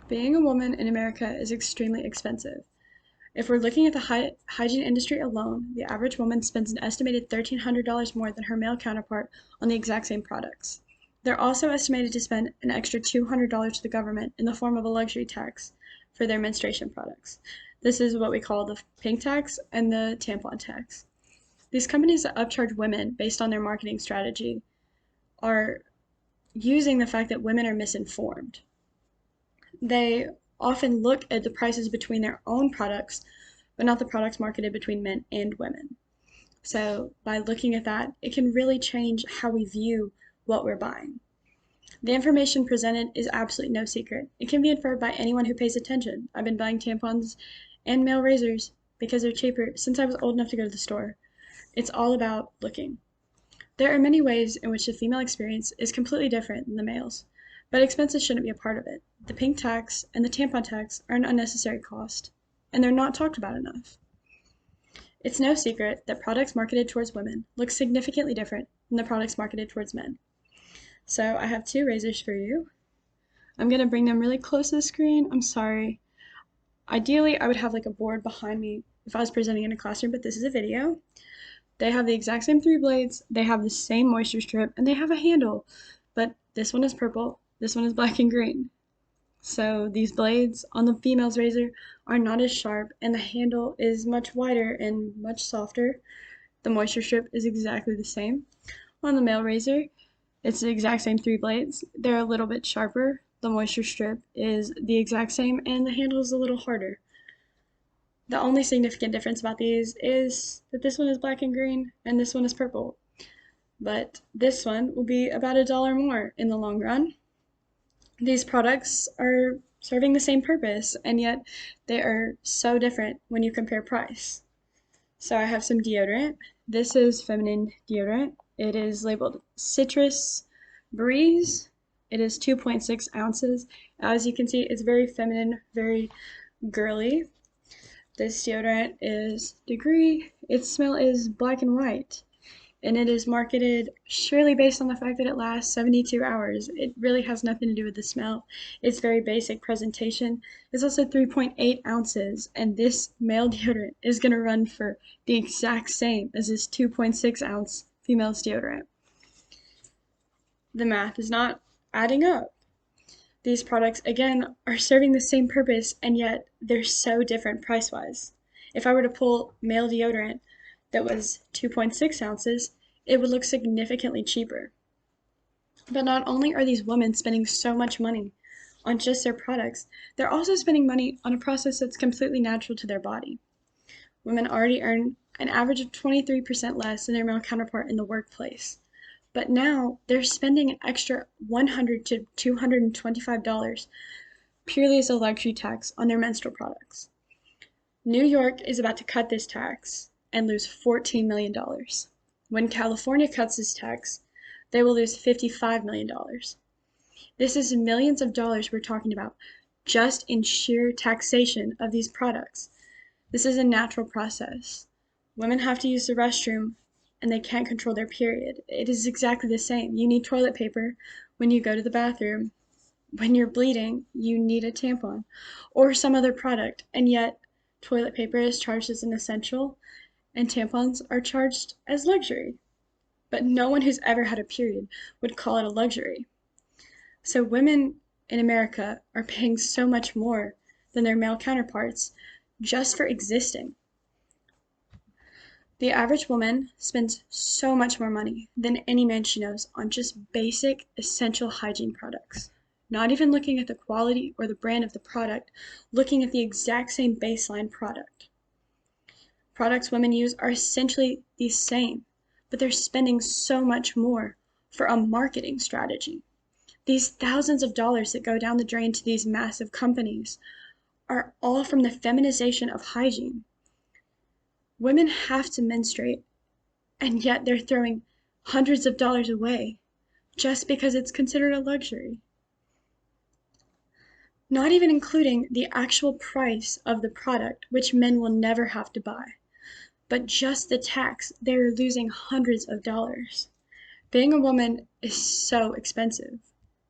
Being a woman in America is extremely expensive. If we're looking at the hygiene industry alone, the average woman spends an estimated $1,300 more than her male counterpart on the exact same products. They're also estimated to spend an extra $200 to the government in the form of a luxury tax for their menstruation products. This is what we call the pink tax and the tampon tax. These companies that upcharge women based on their marketing strategy are using the fact that women are misinformed. They often look at the prices between their own products, but not the products marketed between men and women. So by looking at that, it can really change how we view what we're buying. The information presented is absolutely no secret. It can be inferred by anyone who pays attention. I've been buying tampons and male razors because they're cheaper since I was old enough to go to the store. It's all about looking. There are many ways in which the female experience is completely different than the male's, but expenses shouldn't be a part of it. The pink tax and the tampon tax are an unnecessary cost, and they're not talked about enough. It's no secret that products marketed towards women look significantly different than the products marketed towards men. So I have two razors for you. I'm going to bring them really close to the screen. I'm sorry. Ideally, I would have like a board behind me if I was presenting in a classroom, but this is a video. They have the exact same three blades, they have the same moisture strip, and they have a handle, but this one is purple, this one is black and green. So these blades on the female's razor are not as sharp, and the handle is much wider and much softer. The moisture strip is exactly the same. On the male razor, it's the exact same three blades. They're a little bit sharper. The moisture strip is the exact same, and the handle is a little harder. The only significant difference about these is that this one is black and green and this one is purple. But this one will be about $1 more in the long run. These products are serving the same purpose, and yet they are so different when you compare price. So I have some deodorant. This is feminine deodorant. It is labeled Citrus Breeze. It is 2.6 ounces. As you can see, it's very feminine, very girly. This deodorant is Degree. Its smell is black and white, and it is marketed surely based on the fact that it lasts 72 hours. It really has nothing to do with the smell. It's very basic presentation. It's also 3.8 ounces, and this male deodorant is going to run for the exact same as this 2.6 ounce female's deodorant. The math is not adding up. These products, again, are serving the same purpose, and yet they're so different price-wise. If I were to pull male deodorant that was 2.6 ounces, it would look significantly cheaper. But not only are these women spending so much money on just their products, they're also spending money on a process that's completely natural to their body. Women already earn an average of 23% less than their male counterpart in the workplace. But now they're spending an extra $100 to $225 purely as a luxury tax on their menstrual products. New York is about to cut this tax and lose $14 million. When California cuts this tax, they will lose $55 million. This is millions of dollars we're talking about just in sheer taxation of these products. This is a natural process. Women have to use the restroom and they can't control their period. It is exactly the same. You need toilet paper when you go to the bathroom. When you're bleeding, you need a tampon or some other product, and yet toilet paper is charged as an essential and tampons are charged as luxury. But no one who's ever had a period would call it a luxury. So women in America are paying so much more than their male counterparts just for existing. The average woman spends so much more money than any man she knows on just basic, essential hygiene products. Not even looking at the quality or the brand of the product, looking at the exact same baseline product. Products women use are essentially the same, but they're spending so much more for a marketing strategy. These thousands of dollars that go down the drain to these massive companies are all from the feminization of hygiene. Women have to menstruate, and yet they're throwing hundreds of dollars away just because it's considered a luxury. Not even including the actual price of the product, which men will never have to buy, but just the tax, they're losing hundreds of dollars. Being a woman is so expensive.